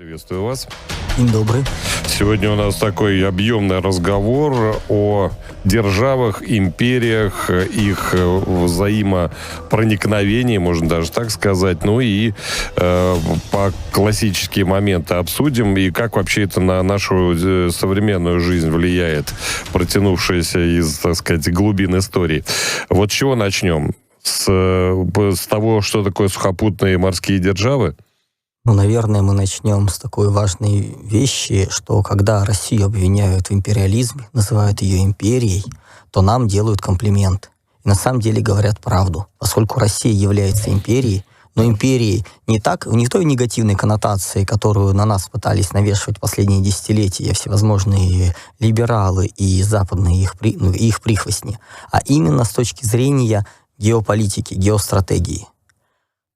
Приветствую вас. День добрый. Сегодня у нас такой объемный разговор о державах, империях, их взаимопроникновении, можно даже так сказать. Ну и по классические моменты обсудим, и как вообще это на нашу современную жизнь влияет, протянувшаяся из, так сказать, глубин истории. Вот с чего начнем? С того, что такое сухопутные морские державы? Ну, наверное, мы начнем с такой важной вещи, что когда Россию обвиняют в империализме, называют ее империей, то нам делают комплимент. И на самом деле говорят правду. Поскольку Россия является империей, но империей не в той негативной коннотации, которую на нас пытались навешивать последние десятилетия всевозможные либералы и западные их прихвостни, а именно с точки зрения геополитики, геостратегии.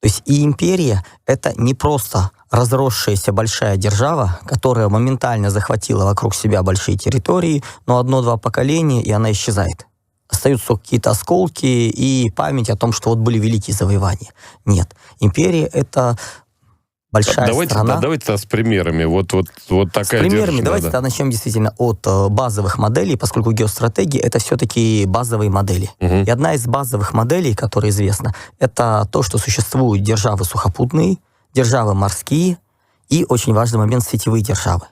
То есть и империя — это не просто разросшаяся большая держава, которая моментально захватила вокруг себя большие территории, но одно-два поколения, и она исчезает. Остаются только какие-то осколки и память о том, что вот были великие завоевания. Нет. Империя — это большая страна. Давайте с примерами. Вот такая с примерами. держава. Давайте тогда начнем действительно от базовых моделей, поскольку геостратегия — это все-таки базовые модели. Угу. И одна из базовых моделей, которая известна, это то, что существуют державы сухопутные, державы морские и, очень важный момент, сетевые державы.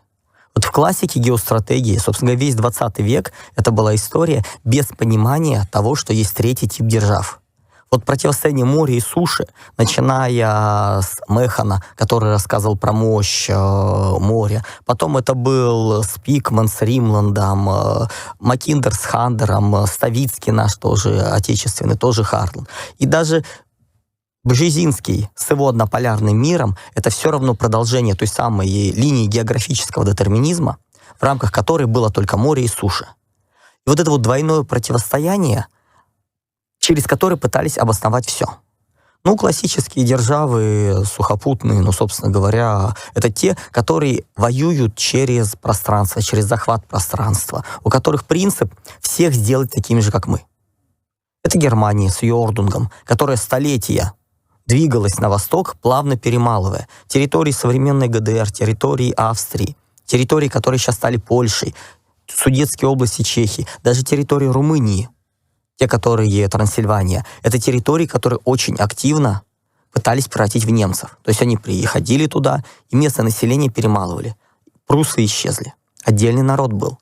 Вот в классике геостратегии, собственно говоря, весь 20 век это была история без понимания того, что есть третий тип держав. Вот противостояние моря и суши, начиная с Механа, который рассказывал про мощь моря, потом это был Спикман с Римландом, Маккиндер с Хандером, Ставицкий наш тоже отечественный, тоже Харлан. И даже Бжезинский с его однополярным миром — это все равно продолжение той самой линии географического детерминизма, в рамках которой было только море и суша. И вот это вот двойное противостояние, через которые пытались обосновать все. Ну, классические державы сухопутные, собственно говоря, это те, которые воюют через пространство, через захват пространства, у которых принцип всех сделать такими же, как мы. Это Германия с ее Ордунгом, которая столетия двигалась на восток, плавно перемалывая территории современной ГДР, территории Австрии, территории, которые сейчас стали Польшей, Судетские области Чехии, даже территории Румынии. Те, которые Трансильвания, это территории, которые очень активно пытались превратить в немцев. То есть они приходили туда, и местное население перемалывали. Пруссы исчезли. Отдельный народ был.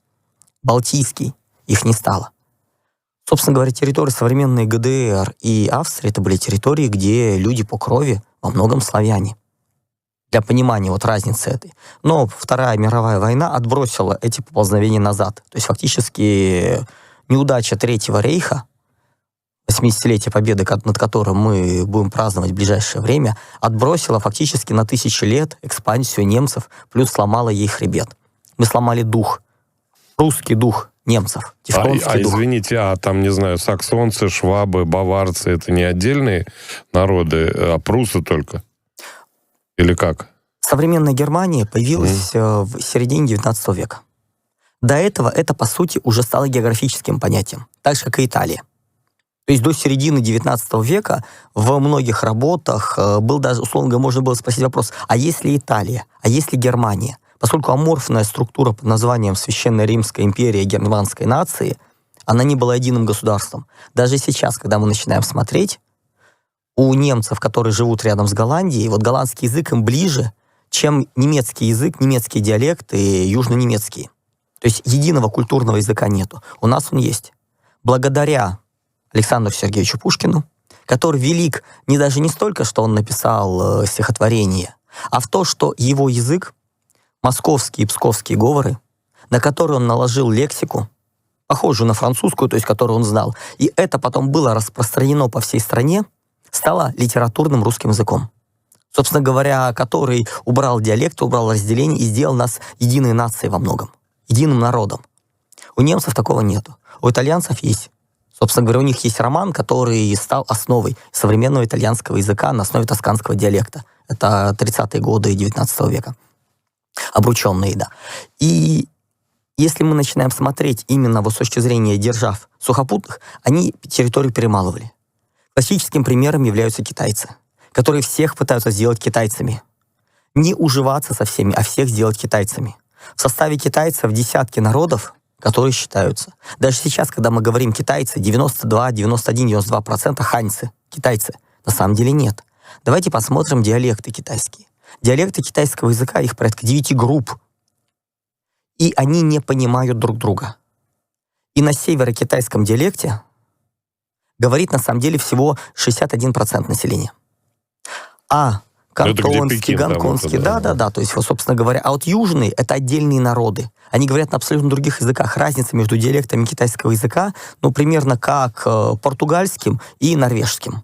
Балтийский. Их не стало. Собственно говоря, территории современной ГДР и Австрии — это были территории, где люди по крови во многом славяне. Для понимания вот разницы этой. Но Вторая мировая война отбросила эти поползновения назад. То есть фактически неудача Третьего рейха, 80-летие победы, над которым мы будем праздновать в ближайшее время, отбросила фактически на 1000 лет экспансию немцев, плюс сломала ей хребет. Мы сломали дух, русский дух немцев, тевтонский дух. Извините, там, не знаю, саксонцы, швабы, баварцы — это не отдельные народы, а пруссы только? Или как? Современная Германия появилась в середине 19 века. До этого это, по сути, уже стало географическим понятием, так же, как и Италия. То есть до середины 19 века в многих работах был даже, условно говоря, можно было спросить вопрос, а есть ли Италия, а есть ли Германия? Поскольку аморфная структура под названием Священная Римская империя германской нации, она не была единым государством. Даже сейчас, когда мы начинаем смотреть, у немцев, которые живут рядом с Голландией, вот голландский язык им ближе, чем немецкий язык, немецкий диалект и южно-немецкий. То есть единого культурного языка нету. У нас он есть. Благодаря Александру Сергеевичу Пушкину, который велик даже не столько, что он написал стихотворение, а в то, что его язык, московские и псковские говоры, на которые он наложил лексику, похожую на французскую, то есть которую он знал, и это потом было распространено по всей стране, стало литературным русским языком. Собственно говоря, который убрал диалект, убрал разделение и сделал нас единой нацией во многом, единым народом. У немцев такого нету. У итальянцев есть. Собственно говоря, у них есть роман, который стал основой современного итальянского языка на основе тосканского диалекта. Это 30-е годы 19 века. Обрученные, да. И если мы начинаем смотреть именно вот с точки зрения держав сухопутных, они территорию перемалывали. Классическим примером являются китайцы, которые всех пытаются сделать китайцами. не уживаться со всеми, а всех сделать китайцами. В составе китайцев десятки народов, которые считаются. Даже сейчас, когда мы говорим китайцы, 92, 91, 92% ханьцы, китайцы. На самом деле нет. Давайте посмотрим диалекты китайские. Диалекты китайского языка, их порядка 9 групп. И они не понимают друг друга. И на северокитайском диалекте говорит на самом деле всего 61% населения. А кантонский, гонконгский, да. То есть, вот, собственно говоря, а вот южные — это отдельные народы. Они говорят на абсолютно других языках. Разница между диалектами китайского языка, ну, примерно как португальским и норвежским.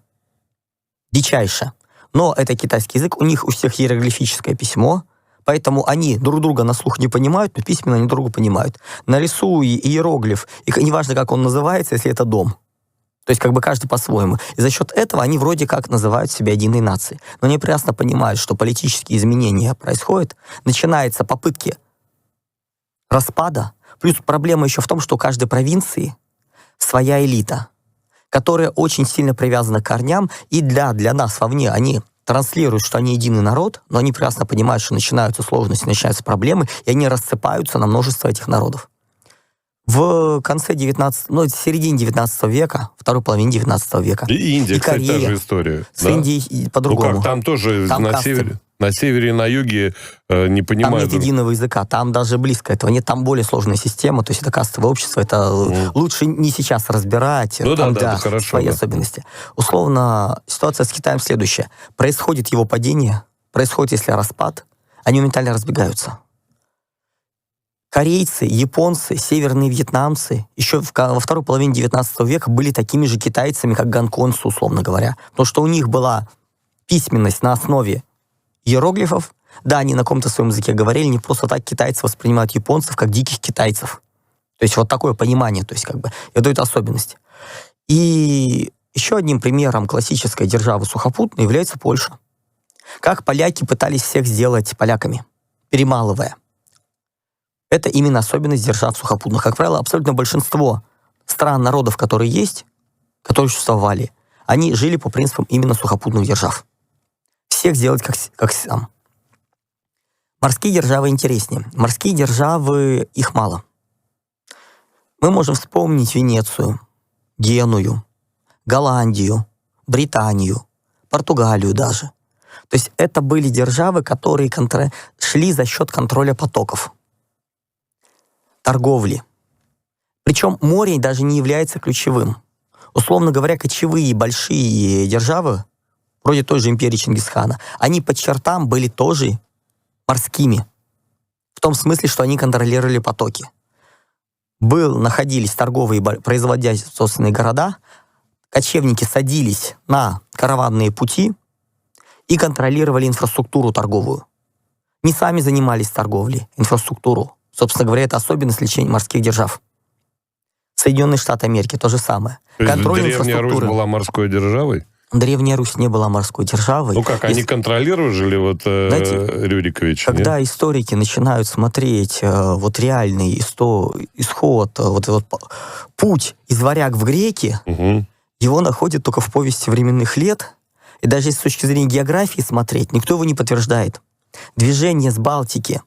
Дичайше. Но это китайский язык, у них у всех иероглифическое письмо, поэтому они друг друга на слух не понимают, но письменно они друг друга понимают. Нарисуй иероглиф, и неважно, как он называется, если это дом. То есть как бы каждый по-своему. И за счет этого они вроде как называют себя единой нацией. Но они прекрасно понимают, что политические изменения происходят, начинаются попытки распада, плюс проблема еще в том, что у каждой провинции своя элита, которая очень сильно привязана к корням, и для нас вовне они транслируют, что они единый народ, но они прекрасно понимают, что начинаются сложности, начинаются проблемы, и они рассыпаются на множество этих народов. В конце середине 19 века, второй половине 19 века. И Индия, кстати, та же история. С Индией по-другому. Ну как, там тоже на севере и на юге не понимают. Там нет единого языка, там даже близко этого нет, там более сложная система, то есть это кастовое общество, это лучше не сейчас разбирать, хорошо, свои особенности. Условно, ситуация с Китаем следующая. Происходит его падение, происходит, если распад, они моментально разбегаются. Корейцы, японцы, северные вьетнамцы еще во второй половине 19 века были такими же китайцами, как гонконгцы, условно говоря. Потому что у них была письменность на основе иероглифов. Да, они на каком-то своем языке говорили, не просто так китайцы воспринимают японцев как диких китайцев. То есть вот такое понимание, то есть как бы это дает особенность. И еще одним примером классической державы сухопутной является Польша. Как поляки пытались всех сделать поляками, перемалывая. Это именно особенность держав сухопутных. Как правило, абсолютно большинство стран, народов, которые есть, которые существовали, они жили по принципам именно сухопутных держав. Всех сделать как сам. Морские державы интереснее. Морские державы, их мало. Мы можем вспомнить Венецию, Геную, Голландию, Британию, Португалию даже. То есть это были державы, которые шли за счет контроля потоков. Торговли. Причем море даже не является ключевым. Условно говоря, кочевые большие державы, вроде той же империи Чингисхана, они по чертам были тоже морскими. В том смысле, что они контролировали потоки. Находились торговые производственные города, кочевники садились на караванные пути и контролировали инфраструктуру торговую. Не сами занимались торговлей, инфраструктуру. Собственно говоря, это особенность лечения морских держав. Соединенные Штаты Америки то же самое. Контроль Древняя Русь была морской державой? Древняя Русь не была морской державой. Ну как, они контролировали Рюрикович? Когда историки начинают смотреть реальный исход, путь из варяг в греки, его находят только в повести временных лет. И даже если с точки зрения географии смотреть, никто его не подтверждает. Движение с Балтики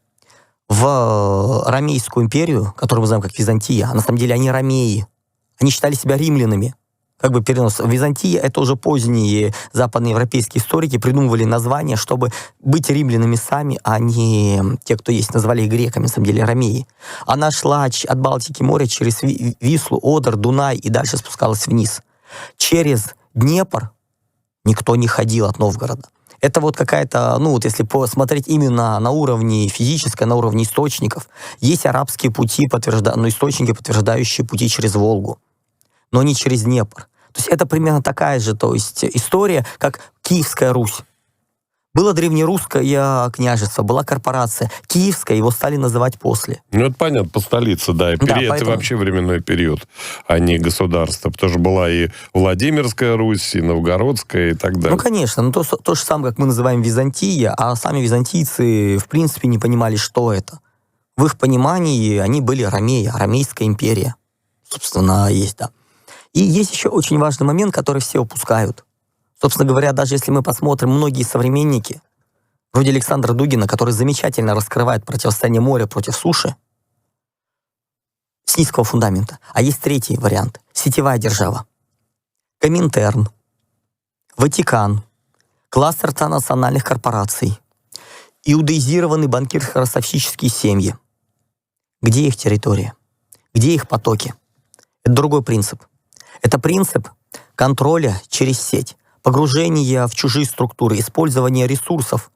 в Ромейскую империю, которую мы знаем как Византия, а на самом деле они ромеи. Они считали себя римлянами. Как бы перенос. Византия — это уже поздние западноевропейские историки придумывали названия, чтобы быть римлянами сами, а не те, кто есть, назвали их греками, на самом деле ромеи. Она шла от Балтики моря через Вислу, Одер, Дунай и дальше спускалась вниз. Через Днепр никто не ходил от Новгорода. Это вот какая-то, если посмотреть именно на уровне физическом, на уровне источников, есть арабские пути, источники, подтверждающие пути через Волгу, но не через Днепр. То есть это примерно такая же история, как Киевская Русь. Было древнерусское княжество, была корпорация. Киевская, его стали называть после. Ну, это понятно, по столице, да. И это вообще временной период, а не государство. Потому что была и Владимирская Русь, и Новгородская, и так далее. Ну, конечно. То же самое, как мы называем Византия, а сами византийцы, в принципе, не понимали, что это. В их понимании они были ромеи, Ромейская империя. Собственно, есть, да. И есть еще очень важный момент, который все упускают. Собственно говоря, даже если мы посмотрим, многие современники вроде Александра Дугина, который замечательно раскрывает противостояние моря против суши с низкого фундамента. А есть третий вариант — сетевая держава. Коминтерн, Ватикан, кластер национальных корпораций, иудаизированные банкирско-ростовщические семьи. Где их территория? Где их потоки? Это другой принцип. Это принцип контроля через сеть, погружения в чужие структуры, использования ресурсов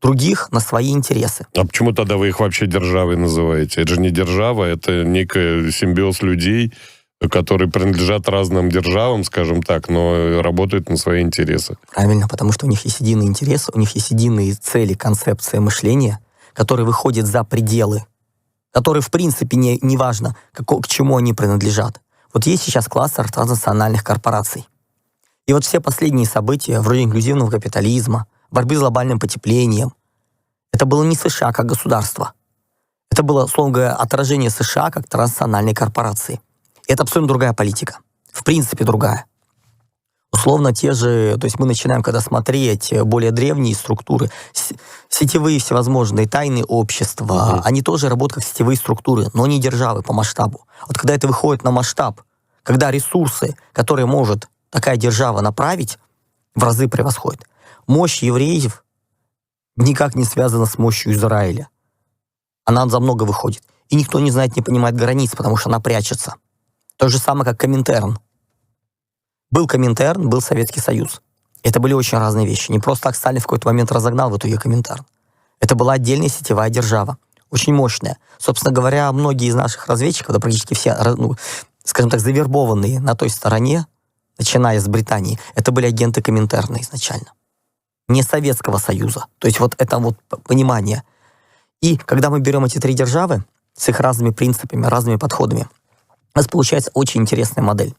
других на свои интересы. А почему тогда вы их вообще державой называете? Это же не держава, это некий симбиоз людей, которые принадлежат разным державам, скажем так, но работают на свои интересы. Правильно, потому что у них есть единые интересы, у них есть единые цели, концепция мышления, которые выходят за пределы, которые, в принципе, не важно, к чему они принадлежат. Вот есть сейчас кластер транснациональных корпораций. И вот все последние события, вроде инклюзивного капитализма, борьбы с глобальным потеплением, это было не США как государство. Это было, условно говоря, отражение США как транснациональной корпорации. Это абсолютно другая политика. В принципе, другая. Условно те же, то есть мы начинаем, когда смотреть более древние структуры, сетевые всевозможные тайные общества, они тоже работают как сетевые структуры, но не державы по масштабу. Вот когда это выходит на масштаб, когда ресурсы, которые может такая держава направить, в разы превосходят. Мощь евреев никак не связана с мощью Израиля. Она за много выходит. И никто не знает, не понимает границ, потому что она прячется. То же самое, как Коминтерн. Был Коминтерн, был Советский Союз. Это были очень разные вещи. Не просто так Сталин в какой-то момент разогнал в итоге Коминтерн. Это была отдельная сетевая держава. Очень мощная. Собственно говоря, многие из наших разведчиков, да практически все, скажем так, завербованные на той стороне, начиная с Британии, это были агенты Коминтерна изначально. Не Советского Союза. То есть вот это вот понимание. И когда мы берем эти три державы с их разными принципами, разными подходами, у нас получается очень интересная модель.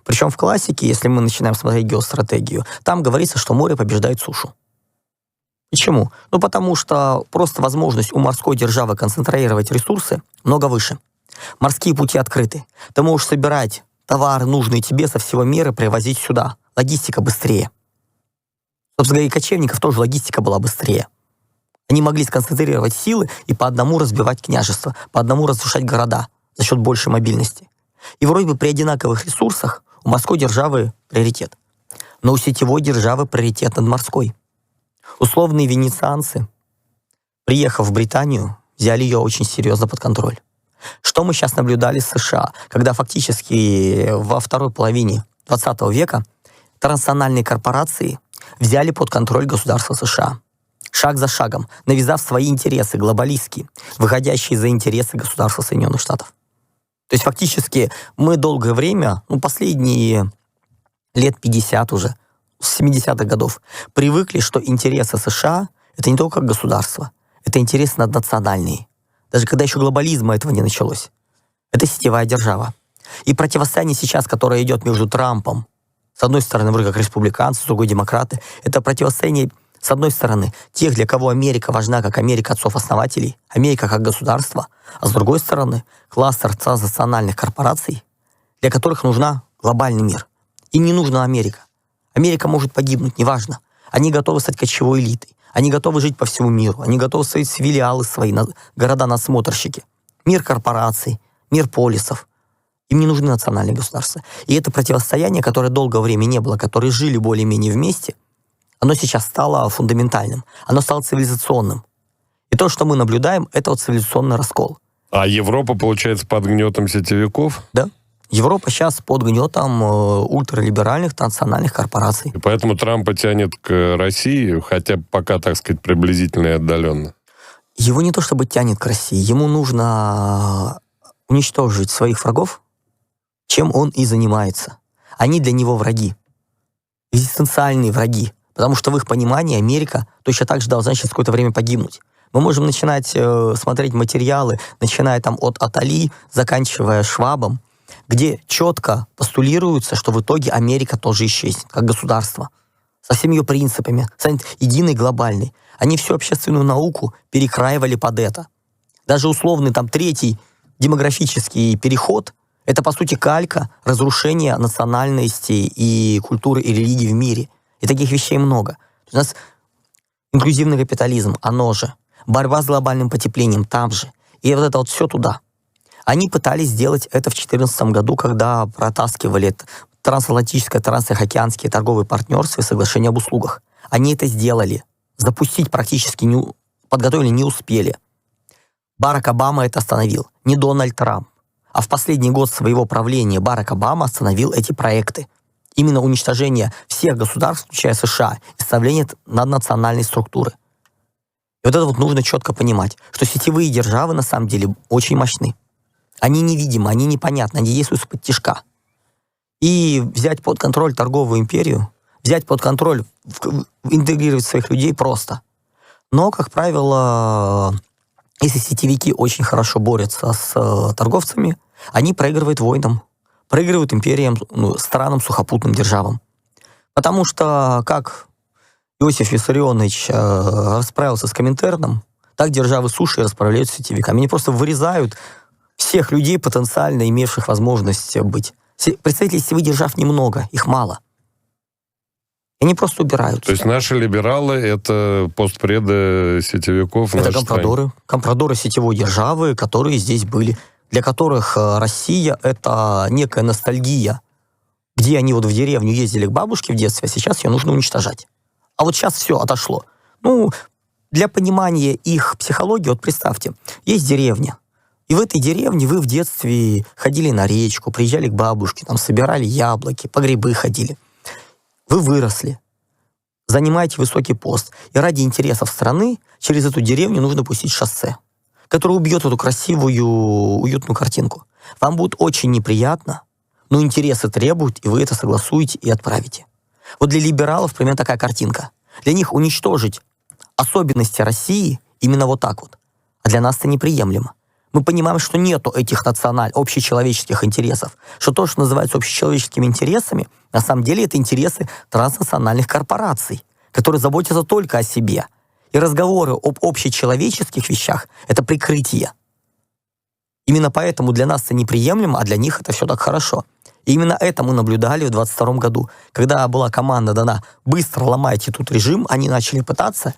Причем в классике, если мы начинаем смотреть геостратегию, там говорится, что море побеждает сушу. Почему? Ну, потому что просто возможность у морской державы концентрировать ресурсы много выше. Морские пути открыты. Ты можешь собирать товары, нужные тебе со всего мира, привозить сюда. Логистика быстрее. Собственно говоря, и кочевников тоже логистика была быстрее. Они могли сконцентрировать силы и по одному разбивать княжества, по одному разрушать города за счет большей мобильности. И вроде бы при одинаковых ресурсах у морской державы приоритет. Но у сетевой державы приоритет над морской. Условные венецианцы, приехав в Британию, взяли ее очень серьезно под контроль. Что мы сейчас наблюдали с США, когда фактически во второй половине 20 века транснациональные корпорации взяли под контроль государство США. Шаг за шагом, навязав свои интересы глобалистские, выходящие за интересы государства Соединенных Штатов. То есть фактически мы долгое время, последние лет 50 уже, с 70-х годов, привыкли, что интересы США — это не только государство, это интересы наднациональные. Даже когда еще глобализма этого не началось. Это сетевая держава. И противостояние сейчас, которое идет между Трампом, с одной стороны, вроде как республиканцы, с другой демократы, это противостояние, с одной стороны, тех, для кого Америка важна, как Америка отцов-основателей, Америка как государство, а с другой стороны, кластер транснациональных корпораций, для которых нужна глобальный мир. Им не нужна Америка. Америка может погибнуть, неважно. Они готовы стать кочевой элитой. Они готовы жить по всему миру. Они готовы строить филиалы свои, города-надсмотрщики. Мир корпораций, мир полисов. Им не нужны национальные государства. И это противостояние, которое долгое время не было, которые жили более-менее вместе, оно сейчас стало фундаментальным. Оно стало цивилизационным. И то, что мы наблюдаем, это вот цивилизационный раскол. А Европа, получается, под гнетом сетевиков? Да. Европа сейчас под гнетом ультралиберальных транснациональных корпораций. И поэтому Трампа тянет к России, хотя пока, так сказать, приблизительно и отдаленно. Его не то чтобы тянет к России, ему нужно уничтожить своих врагов, чем он и занимается. Они для него враги. Экзистенциальные враги. Потому что в их понимании Америка точно так же должна через какое-то время погибнуть. Мы можем начинать смотреть материалы, начиная там от Атали, заканчивая Швабом, где четко постулируется, что в итоге Америка тоже исчезнет, как государство, со всеми ее принципами, станет единой, глобальной. Они всю общественную науку перекраивали под это. Даже условный там третий демографический переход — это, по сути, калька разрушения национальности и культуры и религии в мире. И таких вещей много. У нас Инклюзивный капитализм, оно же. Борьба с глобальным потеплением, там же. И вот это вот все туда. Они пытались сделать это в 2014 году, когда протаскивали трансатлантическое, трансокеанские торговые партнерства и соглашения об услугах. Они это сделали. Запустить практически подготовили, не успели. Барак Обама это остановил. Не Дональд Трамп. А в последний год своего правления Барак Обама остановил эти проекты. Именно уничтожение всех государств, включая США, и ставление наднациональной структуры. И вот это вот нужно четко понимать, что сетевые державы на самом деле очень мощны. Они невидимы, они непонятны, они действуют из-под тишка. И взять под контроль торговую империю, взять под контроль, интегрировать своих людей просто. Но, как правило, если сетевики очень хорошо борются с торговцами, они проигрывают войнам, проигрывают империям, странам, сухопутным державам. Потому что, как Иосиф Виссарионович расправился с Коминтерном, так державы суши расправляются с сетевиками. Они просто вырезают всех людей, потенциально имевших возможность быть. Представителей сетевых держав немного, их мало. И они просто убирают. То есть наши либералы — это постпреды сетевиков? Это компрадоры сетевой державы, которые здесь были, для которых Россия — это некая ностальгия, где они вот в деревню ездили к бабушке в детстве, а сейчас ее нужно уничтожать. А вот сейчас все отошло. Для понимания их психологии, вот представьте, есть деревня, и в этой деревне вы в детстве ходили на речку, приезжали к бабушке, там собирали яблоки, по грибы ходили. Вы выросли, занимаете высокий пост, и ради интересов страны через эту деревню нужно пустить шоссе, которое убьет эту красивую, уютную картинку. Вам будет очень неприятно, но интересы требуют, и вы это согласуете и отправите. Вот для либералов примерно такая картинка. Для них уничтожить особенности России именно вот так вот. А для нас это неприемлемо. Мы понимаем, что нету этих общечеловеческих интересов. Что то, что называется общечеловеческими интересами, на самом деле это интересы транснациональных корпораций, которые заботятся только о себе. И разговоры об общечеловеческих вещах — это прикрытие. Именно поэтому для нас это неприемлемо, а для них это все так хорошо. И именно это мы наблюдали в 2022 году. Когда была команда дана «быстро ломайте тут режим», они начали пытаться,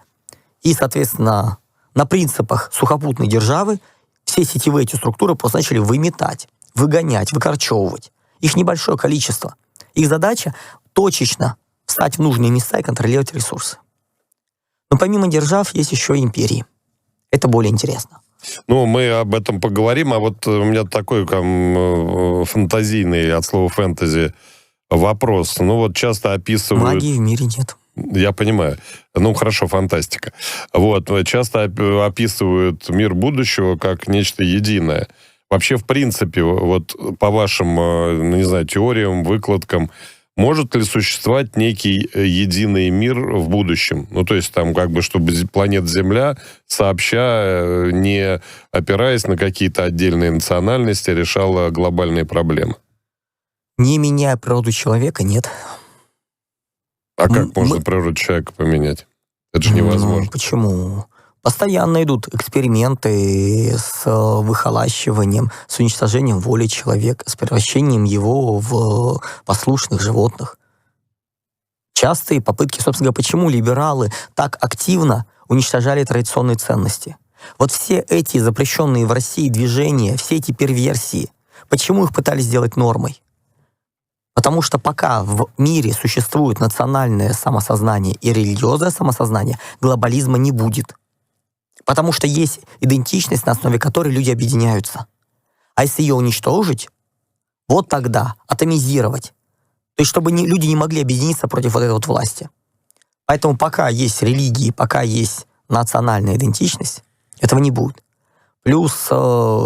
и, соответственно, на принципах сухопутной державы все сетевые эти структуры просто начали выметать, выгонять, выкорчевывать. Их небольшое количество. Их задача точечно встать в нужные места и контролировать ресурсы. Но помимо держав есть еще и империи. Это более интересно. Мы об этом поговорим, а вот у меня такой фантазийный, от слова фэнтези, вопрос. Часто описывают... Магии в мире нет. Я понимаю. Хорошо, фантастика. Часто описывают мир будущего как нечто единое. Вообще, в принципе, по вашим, теориям, выкладкам, может ли существовать некий единый мир в будущем? То есть там чтобы планета Земля сообща, не опираясь на какие-то отдельные национальности, решала глобальные проблемы? Не меняя природу человека, нет. А как можно природу человека поменять? Это же невозможно. Почему? Постоянно идут эксперименты с выхолащиванием, с уничтожением воли человека, с превращением его в послушных животных. Частые попытки, собственно говоря, почему либералы так активно уничтожали традиционные ценности. Вот все эти запрещенные в России движения, все эти перверсии, почему их пытались сделать нормой? Потому что пока в мире существует национальное самосознание и религиозное самосознание, глобализма не будет. Потому что есть идентичность, на основе которой люди объединяются. А если ее уничтожить, вот тогда атомизировать. То есть чтобы люди не могли объединиться против вот этой вот власти. Поэтому пока есть религии, пока есть национальная идентичность, этого не будет. Плюс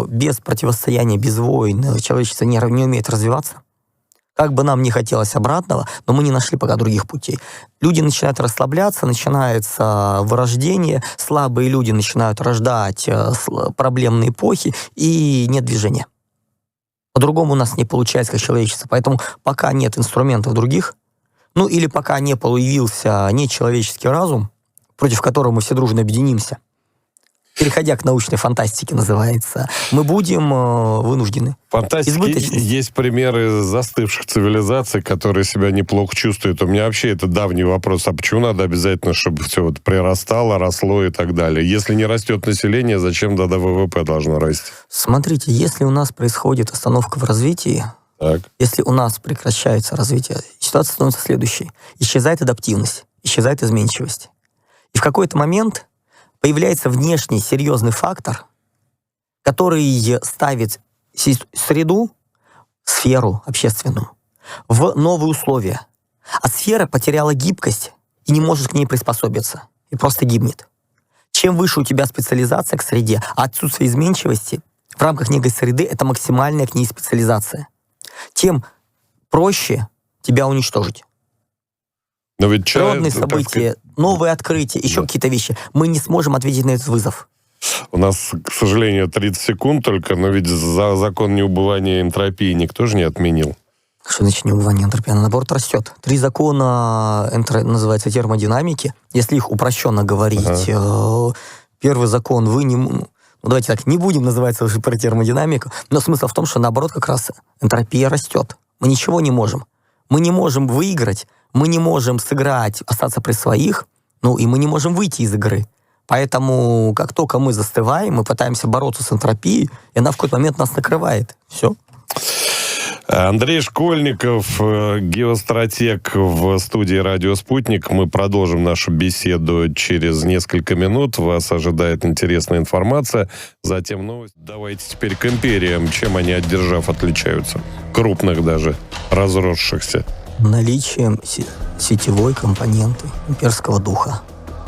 без противостояния, без войн человечество не умеет развиваться. Как бы нам ни хотелось обратного, но мы не нашли пока других путей. Люди начинают расслабляться, начинается вырождение, слабые люди начинают рождать проблемные эпохи, и нет движения. По-другому у нас не получается как человечество. Поэтому пока нет инструментов других, или пока не появился нечеловеческий разум, против которого мы все дружно объединимся, переходя к научной фантастике, называется, мы будем вынуждены. Фантастики. Есть примеры застывших цивилизаций, которые себя неплохо чувствуют. У меня вообще это давний вопрос. А почему надо обязательно, чтобы все вот прирастало, росло и так далее? Если не растет население, зачем тогда ВВП должно расти? Смотрите, если у нас происходит остановка в развитии, Так. если у нас прекращается развитие, ситуация становится следующей. Исчезает адаптивность, исчезает изменчивость. И в какой-то момент появляется внешний серьезный фактор, который ставит среду, сферу общественную, в новые условия. А сфера потеряла гибкость и не может к ней приспособиться. И просто гибнет. Чем выше у тебя специализация к среде, а отсутствие изменчивости в рамках некой среды — это максимальная к ней специализация, тем проще тебя уничтожить. Но ведь Природные события, новые открытия, еще какие-то вещи. Мы не сможем ответить на этот вызов. У нас, к сожалению, 30 секунд только, но ведь закон неубывания энтропии никто же не отменил. Что значит неубывание энтропии? Она, наоборот, растет. 3 закона называется термодинамики. Если их упрощенно говорить, первый закон давайте так, не будем называть уже про термодинамику, но смысл в том, что, наоборот, как раз энтропия растет. Мы ничего не можем. Мы не можем выиграть, мы не можем сыграть, остаться при своих, и мы не можем выйти из игры. Поэтому, как только мы застываем, мы пытаемся бороться с энтропией, и она в какой-то момент нас накрывает. Все. Андрей Школьников, геостратег в студии «Радио Спутник». Мы продолжим нашу беседу через несколько минут. Вас ожидает интересная информация. Затем новость. Давайте теперь к империям. Чем они от держав отличаются? Крупных даже, разросшихся. Наличием сетевой компоненты имперского духа.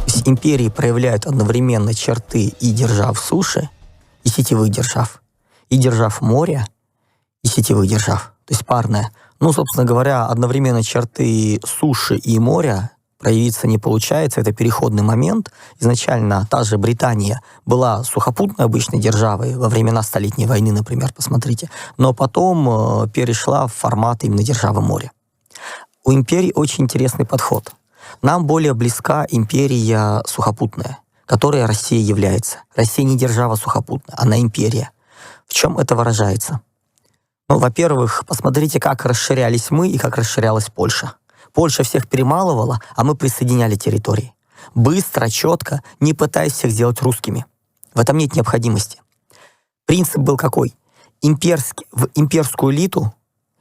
То есть империи проявляют одновременно черты и держав суши, и сетевых держав, и держав моря, и сетевых держав. То есть парное. Собственно говоря, одновременно черты суши и моря проявиться не получается. Это переходный момент. Изначально та же Британия была сухопутной обычной державой во времена Столетней войны, например, посмотрите. Но потом перешла в формат именно державы моря. У империй очень интересный подход. Нам более близка империя сухопутная, которой Россия является. Россия не держава сухопутная, она империя. В чем это выражается? Во-первых, посмотрите, как расширялись мы и как расширялась Польша. Польша всех перемалывала, а мы присоединяли территории. Быстро, четко, не пытаясь всех сделать русскими. В этом нет необходимости. Принцип был какой? В имперскую элиту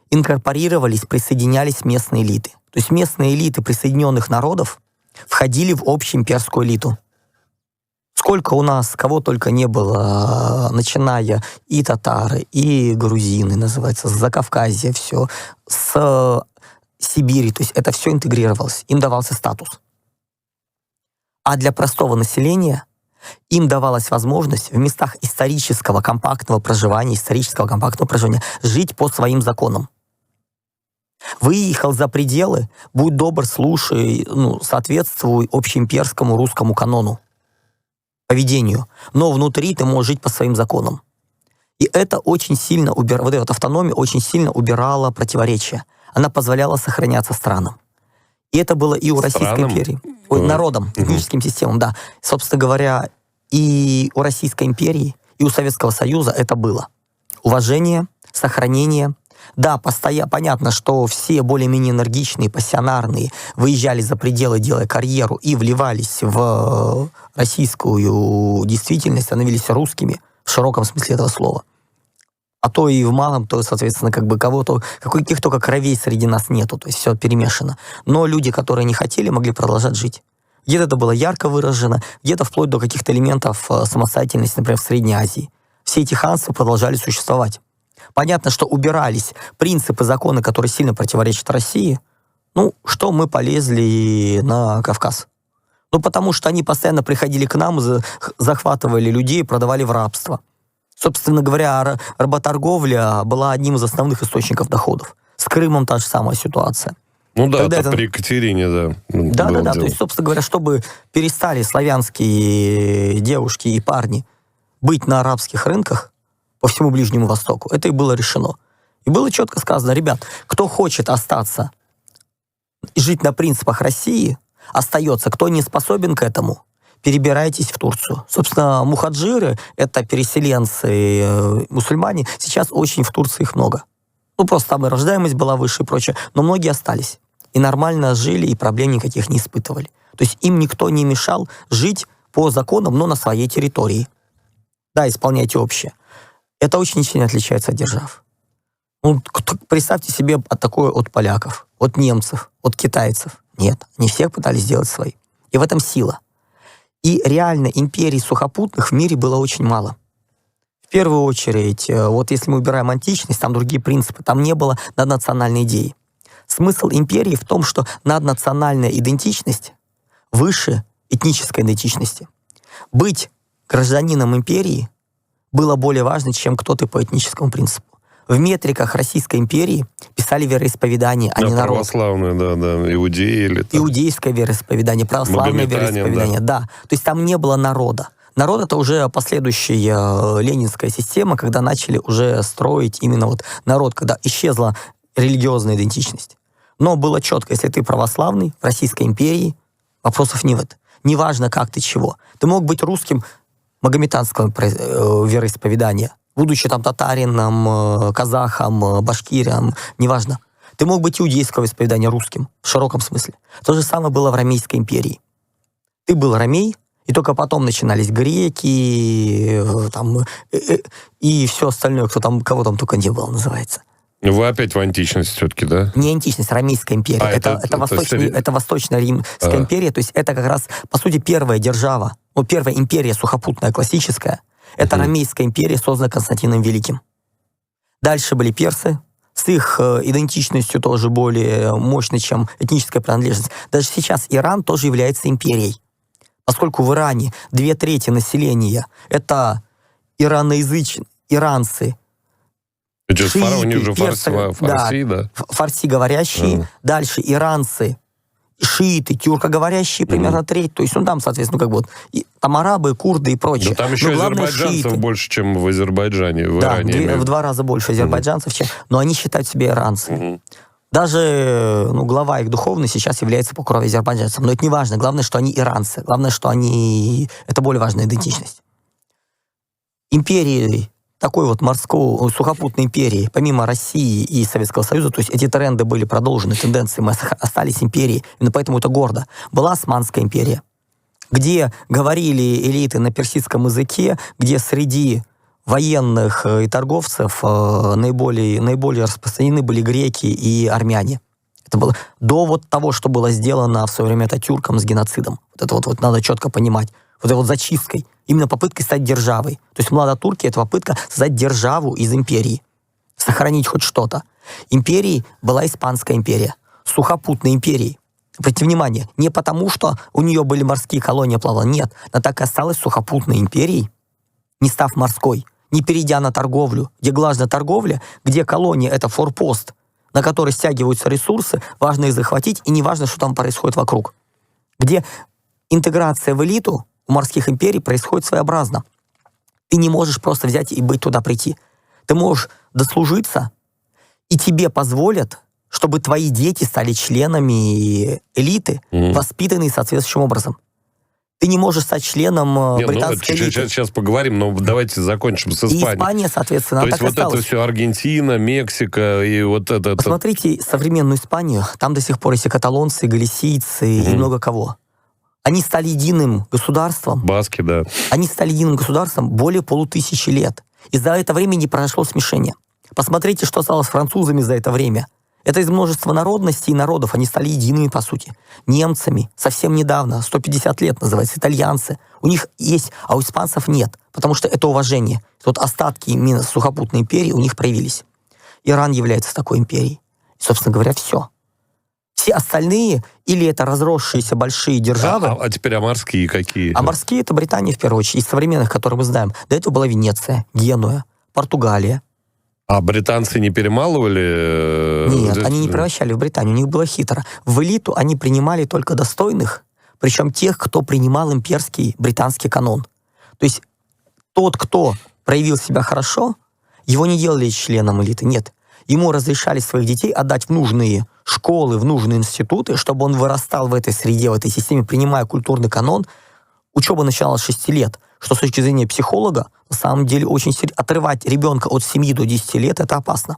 инкорпорировались, присоединялись местные элиты. То есть местные элиты присоединенных народов входили в общую имперскую элиту. Сколько у нас, кого только не было, начиная и татары, и грузины, называется, с Закавказья, все, с Сибири, то есть это все интегрировалось, им давался статус. А для простого населения им давалась возможность в местах исторического компактного проживания жить по своим законам. Выехал за пределы, будь добр, слушай, соответствуй общеимперскому русскому канону, поведению, но внутри ты можешь жить по своим законам. И это очень сильно вот эта автономия очень сильно убирала противоречия. Она позволяла сохраняться странам. И это было и у Российской империи. Народом, этническим системам, да. Собственно говоря, и у Российской империи, и у Советского Союза это было. Уважение, сохранение. Да, понятно, что все более-менее энергичные, пассионарные выезжали за пределы, делая карьеру, и вливались в российскую действительность, становились русскими в широком смысле этого слова. А то и в малом, то, соответственно, каких только кровей среди нас нету, то есть все перемешано. Но люди, которые не хотели, могли продолжать жить. Где-то это было ярко выражено, где-то вплоть до каких-то элементов самостоятельности, например, в Средней Азии. Все эти ханства продолжали существовать. Понятно, что убирались принципы, законы, которые сильно противоречат России. Что мы полезли на Кавказ? Потому что они постоянно приходили к нам, захватывали людей, продавали в рабство. Собственно говоря, работорговля была одним из основных источников доходов. С Крымом та же самая ситуация. При Екатерине, да. Да. То есть, собственно говоря, чтобы перестали славянские девушки и парни быть на арабских рынках по всему Ближнему Востоку, это и было решено. И было четко сказано: ребят, кто хочет остаться и жить на принципах России, остается. Кто не способен к этому, перебирайтесь в Турцию. Собственно, мухаджиры, это переселенцы, мусульмане, сейчас очень в Турции их много. Ну, просто там и рождаемость была выше и прочее, но многие остались. И нормально жили, и проблем никаких не испытывали. То есть им никто не мешал жить по законам, но на своей территории. Да, исполняйте общее. Это очень сильно отличается от держав. Ну, представьте себе такое от поляков, от немцев, от китайцев. Нет, они всех пытались сделать свои. И в этом сила. И реально империй сухопутных в мире было очень мало. В первую очередь, вот если мы убираем античность, там другие принципы, там не было наднациональной идеи. Смысл империи в том, что наднациональная идентичность выше этнической идентичности. Быть гражданином империи было более важно, чем кто ты по этническому принципу. В метриках Российской империи писали вероисповедание, а не народ. Православное, да, иудеи или там... Иудейское вероисповедание, православное вероисповедание, да. То есть там не было народа. Народ — это уже последующая ленинская система, когда начали уже строить именно вот народ, когда исчезла религиозная идентичность. Но было четко, если ты православный в Российской империи, вопросов не в этом. Неважно, как ты чего. Ты мог быть русским магометанского вероисповедания, будучи там татарином, казахом, башкиром, неважно. Ты мог быть иудейского исповедания русским, в широком смысле. То же самое было в Ромейской империи. Ты был ромей, и только потом начинались греки, там, и все остальное, кого там только не было, называется. Вы опять в античность все-таки, да? Не античность, Ромейская империя. Это Восточная Римская империя, то есть это как раз, по сути, первая держава, первая империя сухопутная, классическая. Это Ромейская империя, созданная Константином Великим. Дальше были персы, с их идентичностью тоже более мощной, чем этническая принадлежность. Даже сейчас Иран тоже является империей. Поскольку в Иране 2/3 населения — это иранцы, шииты, у них же фарси, да? Фарси говорящие. Дальше иранцы, шииты, тюркоговорящие, примерно треть. То есть, там, соответственно, там арабы, курды и прочее. Но там еще азербайджанцев больше, чем в Азербайджане, в Иране. В 2 раза больше азербайджанцев, но они считают себя иранцами. Даже глава их духовный сейчас является по крови азербайджанцем. Но это не важно. Главное, что они иранцы. Главное, что это более важная идентичность. Империи, такой вот сухопутной империи, помимо России и Советского Союза, то есть эти тренды были продолжены, тенденции, мы остались империей, именно поэтому это гордо. Была Османская империя, где говорили элиты на персидском языке, где среди военных и торговцев наиболее распространены были греки и армяне. Это было до того, что было сделано в свое время Ататюрком с геноцидом. Вот это вот надо четко понимать. Вот этой зачисткой, именно попыткой стать державой. То есть Младотурки — это попытка создать державу из империи, сохранить хоть что-то. Империей была Испанская империя, сухопутной империей. Обратите внимание, не потому, что у нее были морские колонии, плавала, нет, она так и осталась сухопутной империей, не став морской, не перейдя на торговлю, где главная торговля, где колония — это форпост, на который стягиваются ресурсы, важно их захватить, и не важно, что там происходит вокруг. Где интеграция в элиту у морских империй происходит своеобразно. Ты не можешь просто взять и туда прийти. Ты можешь дослужиться, и тебе позволят, чтобы твои дети стали членами элиты, воспитанные соответствующим образом. Ты не можешь стать членом британской элиты. Сейчас поговорим, но давайте закончим с Испанией. И Испания, соответственно, так и осталась. То есть вот это все Аргентина, Мексика и вот это... Посмотрите современную Испанию. Там до сих пор есть и каталонцы, и галисийцы, и много кого. Они стали единым государством. Баски, да. Они стали единым государством более 1500 лет. И за это время не произошло смешение. Посмотрите, что стало с французами за это время. Это из множества народностей и народов. Они стали едиными, по сути. Немцами совсем недавно, 150 лет называется, итальянцы. У них есть, а у испанцев нет. Потому что это уважение. Вот остатки именно сухопутной империи у них проявились. Иран является такой империей. И, собственно говоря, все. Все остальные, или это разросшиеся большие державы... А теперь морские какие? А морские — это Британия, в первую очередь, из современных, которые мы знаем. До этого была Венеция, Генуя, Португалия. А британцы не перемалывали? Нет, они не превращали в Британию, у них было хитро. В элиту они принимали только достойных, причем тех, кто принимал имперский британский канон. То есть тот, кто проявил себя хорошо, его не делали членом элиты, нет. Ему разрешали своих детей отдать в нужные школы, в нужные институты, чтобы он вырастал в этой среде, в этой системе, принимая культурный канон, учеба начиналась с 6 лет, что с точки зрения психолога, на самом деле, очень отрывать ребенка от 7 до 10 лет, это опасно.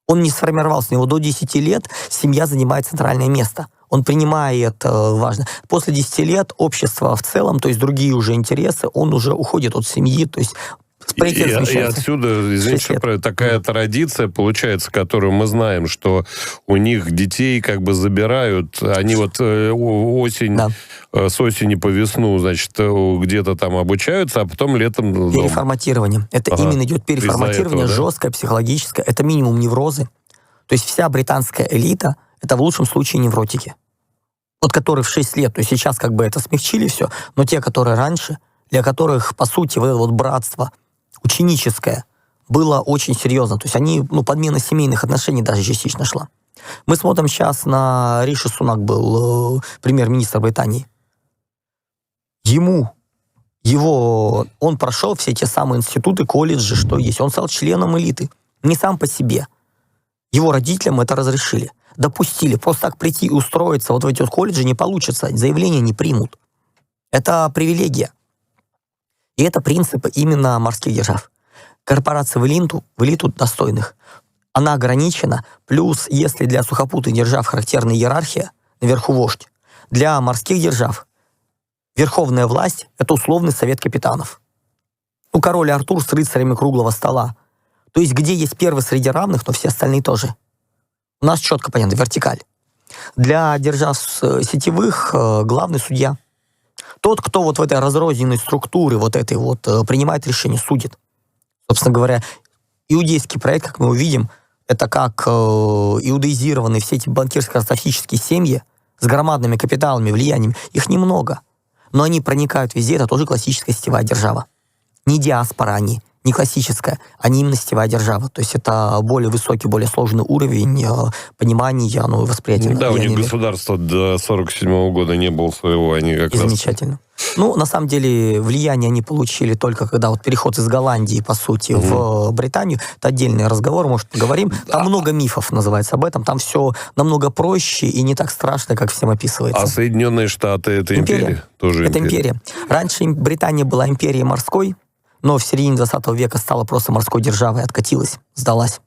Он не сформировался, у него до 10 лет семья занимает центральное место. Он принимает, важно. После 10 лет общество в целом, то есть другие уже интересы, он уже уходит от семьи, то есть и отсюда, извините, такая традиция получается, которую мы знаем, что у них детей как бы забирают, они вот осень, да. С осени по весну, значит, где-то там обучаются, а потом летом... Переформатирование. Это именно идет переформатирование, этого, жесткое, психологическое. Это минимум неврозы. То есть вся британская элита, это в лучшем случае невротики. Вот которые в 6 лет, то есть сейчас как бы это смягчили все, но те, которые раньше, для которых, по сути, вот это вот братство ученическое было очень серьезно. То есть они, подмена семейных отношений даже частично шла. Мы смотрим сейчас на Риши Сунак, был премьер-министр Британии. Он прошел все те самые институты, колледжи, что есть. Он стал членом элиты. Не сам по себе. Его родителям это разрешили. Допустили. Просто так прийти и устроиться вот в эти вот колледжи не получится. Заявление не примут. Это привилегия. И это принципы именно морских держав. Корпорация в элиту достойных, она ограничена. Плюс, если для сухопутных держав характерна иерархия, наверху вождь, для морских держав верховная власть — это условный совет капитанов. Король Артур с рыцарями круглого стола. То есть где есть первый среди равных, но все остальные тоже. У нас четко понятно, вертикаль. Для держав сетевых главный судья. Тот, кто вот в этой разрозненной структуре вот этой вот принимает решение, судит. Собственно говоря, иудейский проект, как мы увидим, это как иудеизированные все эти банкирско-ростовщические семьи с громадными капиталами, влияниями. Их немного. Но они проникают везде, это тоже классическая сетевая держава. Не диаспора они, не классическая, они именно сетевая держава. То есть это более высокий, более сложный уровень понимания, и восприятия. Да, у них государства до 1947 года не было своего, они как раз... Замечательно. На самом деле, влияние они получили только когда вот переход из Голландии, по сути, в Британию. Это отдельный разговор, может, поговорим. Там много мифов, называется, об этом. Там все намного проще и не так страшно, как всем описывается. А Соединенные Штаты — это империя? Тоже это империя. Раньше Британия была империей морской, но в середине 20 века стала просто морской державой, откатилась, сдалась.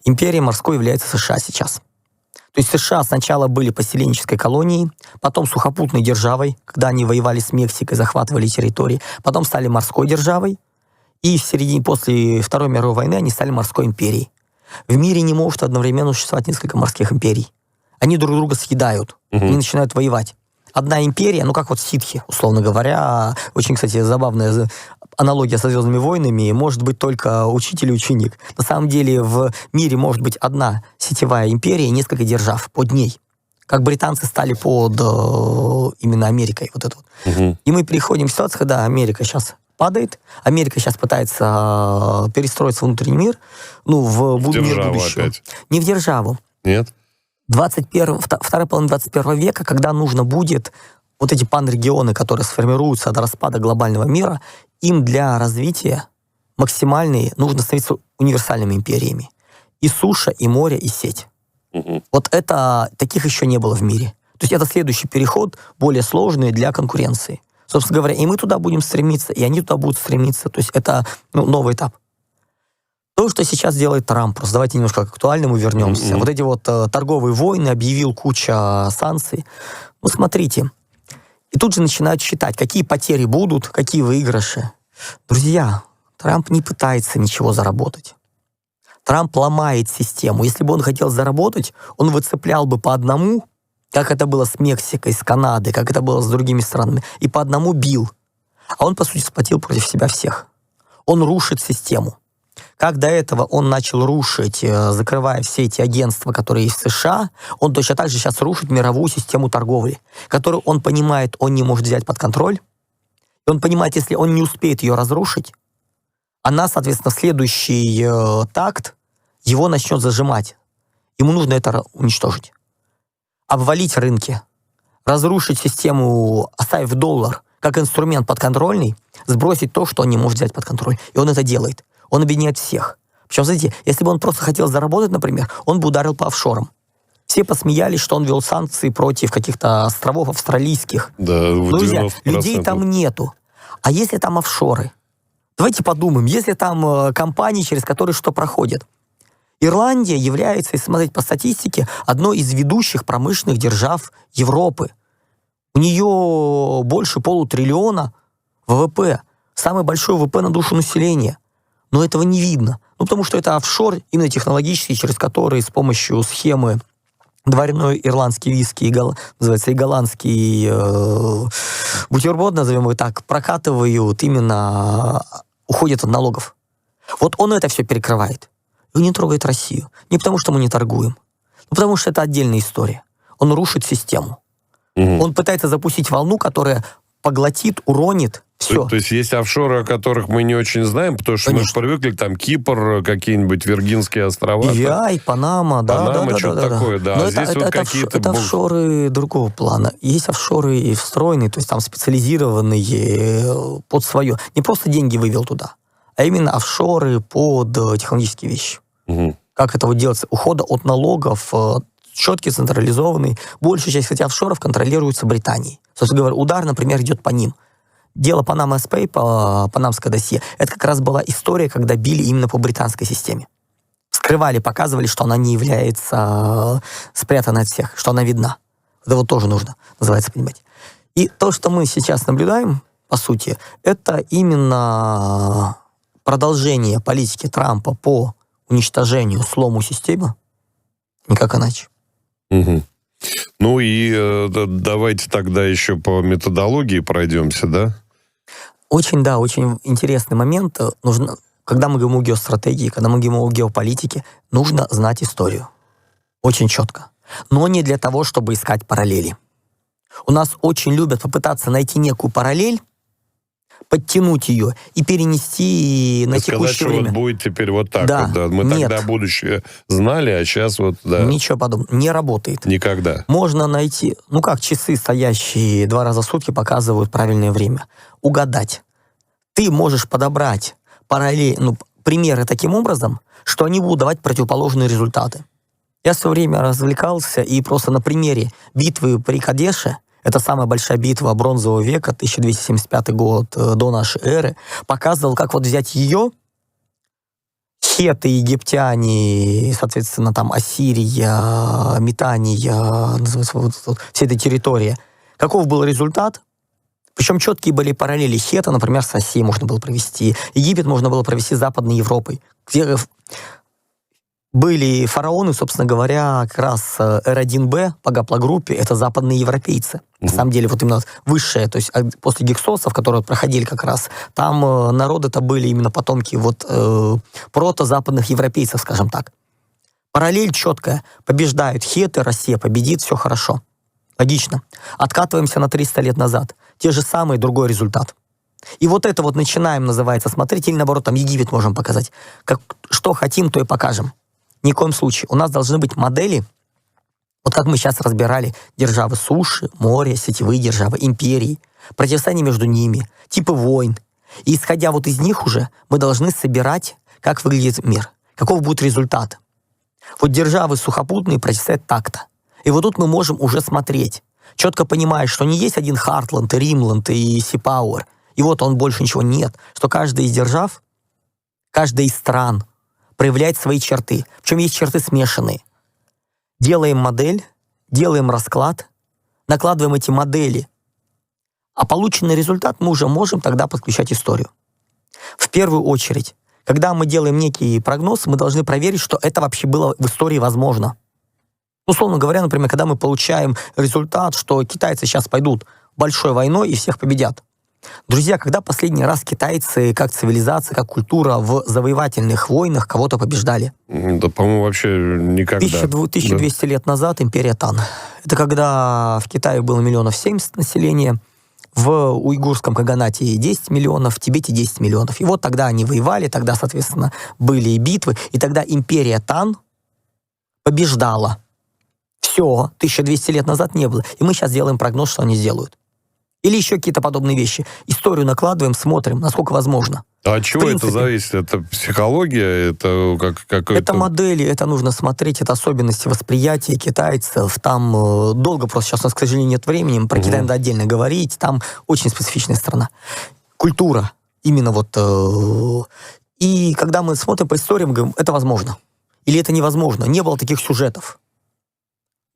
Империей морской является США сейчас. То есть США сначала были поселенческой колонией, потом сухопутной державой, когда они воевали с Мексикой, захватывали территории, потом стали морской державой, и в середине, после Второй мировой войны, они стали морской империей. В мире не может одновременно существовать несколько морских империй. Они друг друга съедают, они начинают воевать. Одна империя, как вот ситхи, условно говоря, очень, кстати, забавная аналогия со «Звездными войнами», может быть только учитель и ученик. На самом деле в мире может быть одна сетевая империя и несколько держав под ней. Как британцы стали под именно Америкой. Вот это вот. И мы переходим к ситуации, когда Америка сейчас падает, Америка сейчас пытается перестроиться в внутренний мир, в мир будущего. Опять. Не в державу. Нет? Вторая половина 21 века, когда нужно будет вот эти панрегионы, которые сформируются до распада глобального мира, им для развития максимальные нужно становиться универсальными империями. И суша, и море, и сеть. Вот это, таких еще не было в мире. То есть это следующий переход, более сложный для конкуренции. Собственно говоря, и мы туда будем стремиться, и они туда будут стремиться. То есть это новый этап. То, что сейчас делает Трамп, просто давайте немножко к актуальному вернемся. Вот эти вот торговые войны, объявил куча санкций. Смотрите. И тут же начинают считать, какие потери будут, какие выигрыши. Друзья, Трамп не пытается ничего заработать. Трамп ломает систему. Если бы он хотел заработать, он выцеплял бы по одному, как это было с Мексикой, с Канадой, как это было с другими странами, и по одному бил. А он, по сути, сплотил против себя всех. Он рушит систему. Как до этого он начал рушить, закрывая все эти агентства, которые есть в США, он точно так же сейчас рушит мировую систему торговли, которую он понимает, он не может взять под контроль. И он понимает, если он не успеет ее разрушить, она, соответственно, следующий такт его начнет зажимать. Ему нужно это уничтожить. Обвалить рынки, разрушить систему, оставив доллар как инструмент подконтрольный, сбросить то, что он не может взять под контроль. И он это делает. Он объединяет всех. Причем, знаете, если бы он просто хотел заработать, например, он бы ударил по офшорам. Все посмеялись, что он ввел санкции против каких-то островов австралийских. Да, в Друзья, 90%. людей там нету. А если там офшоры? Давайте подумаем, если там компании, через которые что проходит. Ирландия является, если смотреть по статистике, одной из ведущих промышленных держав Европы. У нее больше полутриллиона ВВП. Самый большой ВВП на душу населения. Но этого не видно. Ну, потому что это офшор, именно технологический, через который с помощью схемы двойной ирландский виски, называется, и голландский бутерброд, назовем его так, прокатывают, именно уходят от налогов. Вот он это все перекрывает. И он не трогает Россию. Не потому, что мы не торгуем, но потому, что это отдельная история. Он рушит систему. Он пытается запустить волну, которая поглотит, уронит все. То есть есть офшоры, о которых мы не очень знаем, потому что Конечно. мы привыкли, там, Кипр, какие-нибудь Виргинские острова. EVI, Панама, да. Панама, что-то такое, да. Но А здесь вот какие-то... это офшоры другого плана. Есть офшоры и встроенные, то есть там специализированные под свое. Не просто деньги вывел туда, а именно офшоры под технологические вещи. Как это вот делается? Ухода от налогов, четкий, централизованный. Большая часть, кстати, офшоров контролируется Британией. Собственно говоря, удар, например, идет по ним. Дело Panama Papers, панамское досье, это как раз была история, когда били именно по британской системе. Скрывали, показывали, что она не является спрятанной от всех, что она видна. Это вот тоже нужно, называется, понимать. И то, что мы сейчас наблюдаем, по сути, это именно продолжение политики Трампа по уничтожению, слому системы, никак иначе. Ну и давайте тогда еще по методологии пройдемся, да? Очень интересный момент. Нужно, когда мы говорим о геостратегии, когда мы говорим о геополитике, нужно знать историю. Очень четко. Но не для того, чтобы искать параллели. У нас очень любят попытаться найти некую параллель, подтянуть ее и перенести на текущее что время. Вот будет теперь вот так. Да, вот, да. Мы нет. тогда будущее знали, а сейчас вот, да. Ничего подобного. Не работает. Никогда. Можно найти, как часы, стоящие 2 раза в сутки, показывают правильное время. Угадать. Ты можешь подобрать примеры таким образом, что они будут давать противоположные результаты. Я все время развлекался и просто на примере битвы при Кадеше, это самая большая битва бронзового века, 1275 год до нашей эры, показывал, как вот взять ее, хеты, египтяне, соответственно, там Ассирия, Метания, называется, вся эта территория. Каков был результат? Причем четкие были параллели. Хета, например, с Россией можно было провести. Египет можно было провести с Западной Европой. Где были фараоны, собственно говоря, как раз R1B по гаплогруппе, это западные европейцы. На самом деле, вот именно высшее, то есть после гиксосов, которые проходили как раз, там народы-то были именно потомки прото-западных европейцев, скажем так. Параллель четкая. Побеждают хеты, Россия победит, все хорошо. Логично. Откатываемся на 300 лет назад. Те же самые, другой результат. И вот это вот начинаем, называется, смотреть, или наоборот, там Египет можем показать. Что хотим, то и покажем. Ни в коем случае. У нас должны быть модели, вот как мы сейчас разбирали, державы суши, моря, сетевые державы, империи, противостояние между ними, типы войн. И исходя вот из них уже, мы должны собирать, как выглядит мир, каков будет результат. Вот державы сухопутные противостоят так-то. И вот тут мы можем уже смотреть, четко понимая, что не есть один Хартланд, и Римланд, и Сипауэр, и вот он больше ничего нет, что каждая из держав, каждая из стран проявляет свои черты. Причем есть черты смешанные. Делаем модель, делаем расклад, накладываем эти модели, а полученный результат мы уже можем тогда подключать историю. В первую очередь, когда мы делаем некий прогноз, мы должны проверить, что это вообще было в истории возможно. Условно говоря, например, когда мы получаем результат, что китайцы сейчас пойдут большой войной и всех победят. Друзья, когда последний раз китайцы, как цивилизация, как культура в завоевательных войнах кого-то побеждали? Да, по-моему, вообще никогда. 1200 лет назад империя Тан. Это когда в Китае было 70 населения, в уйгурском каганате 10 миллионов, в Тибете 10 миллионов. И вот тогда они воевали, тогда, соответственно, были и битвы, и тогда империя Тан побеждала. Все, 1200 лет назад не было. И мы сейчас делаем прогноз, что они сделают. Или еще какие-то подобные вещи. Историю накладываем, смотрим, насколько возможно. А от чего это зависит? Это психология? Это какой-то... Это модели, это нужно смотреть, это особенности восприятия китайцев. Там долго просто, сейчас у нас, к сожалению, нет времени, про Китай надо отдельно говорить, там очень специфичная страна. Культура, именно вот... И когда мы смотрим по истории, мы говорим, это возможно. Или это невозможно. Не было таких сюжетов.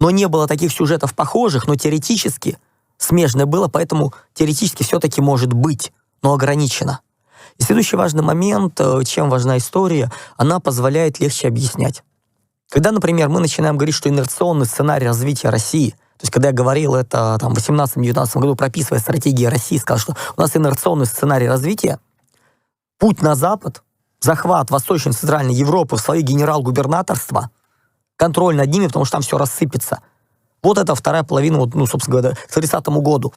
Но не было таких сюжетов похожих, но теоретически смежное было, поэтому теоретически все-таки может быть, но ограничено. И следующий важный момент, чем важна история, она позволяет легче объяснять. Когда, например, мы начинаем говорить, что инерционный сценарий развития России, то есть когда я говорил это там, в 18-19 году, прописывая стратегии России, сказал, что у нас инерционный сценарий развития, путь на Запад, захват Восточной и Центральной Европы в свои генерал-губернаторства, контроль над ними, потому что там все рассыпется. Вот это вторая половина, вот, ну, собственно говоря, к 30-му году.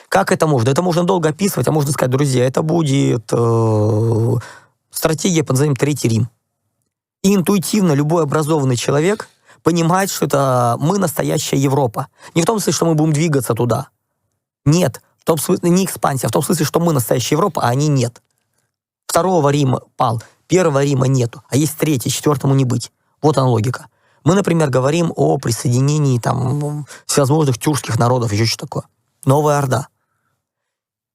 Как это можно? Это можно долго описывать, а можно сказать, друзья, это будет стратегия под названием Третий Рим. И интуитивно любой образованный человек понимает, что это мы настоящая Европа. Не в том смысле, что мы будем двигаться туда. Нет. В том смысле, не экспансия, а в том смысле, что мы настоящая Европа, а они нет. Второго Рима пал, первого Рима нету, а есть третий, четвертому не быть. Вот она логика. Мы, например, говорим о присоединении там, всевозможных тюркских народов, еще что такое. Новая Орда.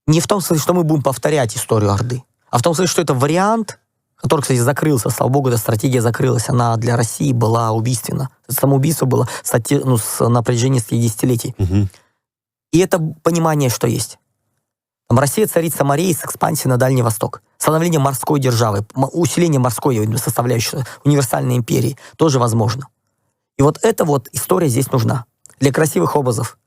Не в том смысле, что мы будем повторять историю Орды, а в том смысле, что это вариант, который, кстати, закрылся. Слава богу, эта стратегия закрылась. Она для России была убийственна. Самоубийство было на протяжении десятилетий. Угу. И это понимание, что есть. Там Россия царица морей с экспансией на Дальний Восток. Становление морской державы, усиление морской составляющей универсальной империи тоже возможно. И вот эта вот история здесь нужна. Для красивых образов.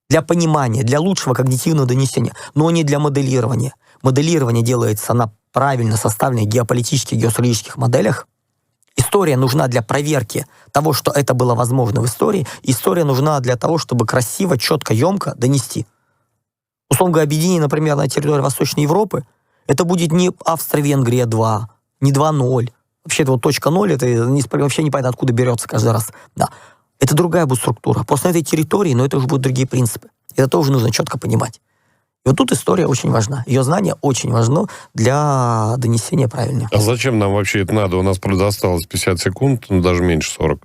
Для понимания, для лучшего когнитивного донесения, но не для моделирования. Моделирование делается на правильно составленных геополитических, геостратегических моделях. История нужна для проверки того, что это было возможно в истории. История нужна для того, чтобы красиво, четко, емко донести. Условно говоря, объединение, например, на территории Восточной Европы, это будет не Австро-Венгрия 2, не 2.0. Вообще, это вот точка 0, это вообще непонятно, откуда берется каждый раз. Да. Это другая будет структура. Просто на этой территории, но это уже будут другие принципы. Это тоже нужно четко понимать. И вот тут история очень важна. Ее знание очень важно для донесения правильно. А зачем нам вообще это надо? У нас осталось 50 секунд, ну даже меньше 40.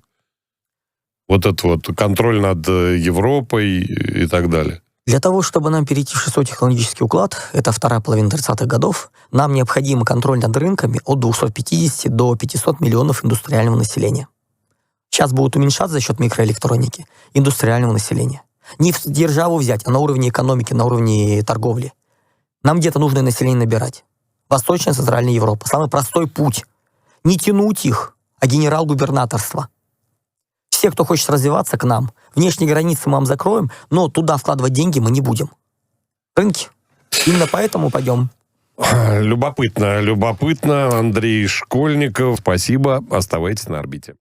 Вот это вот контроль над Европой и так далее. Для того, чтобы нам перейти в шестой технологический уклад, это вторая половина 30-х годов, нам необходим контроль над рынками от 250 до 500 миллионов индустриального населения. Сейчас будут уменьшаться за счет микроэлектроники индустриального населения. Не в державу взять, а на уровне экономики, на уровне торговли. Нам где-то нужно население набирать. Восточная и Центральная Европа. Самый простой путь. Не тянуть их, а генерал-губернаторство. Все, кто хочет развиваться к нам, внешние границы мы вам закроем, но туда вкладывать деньги мы не будем. Рынки. Именно поэтому пойдем. Любопытно. Андрей Школьников. Спасибо. Оставайтесь на орбите.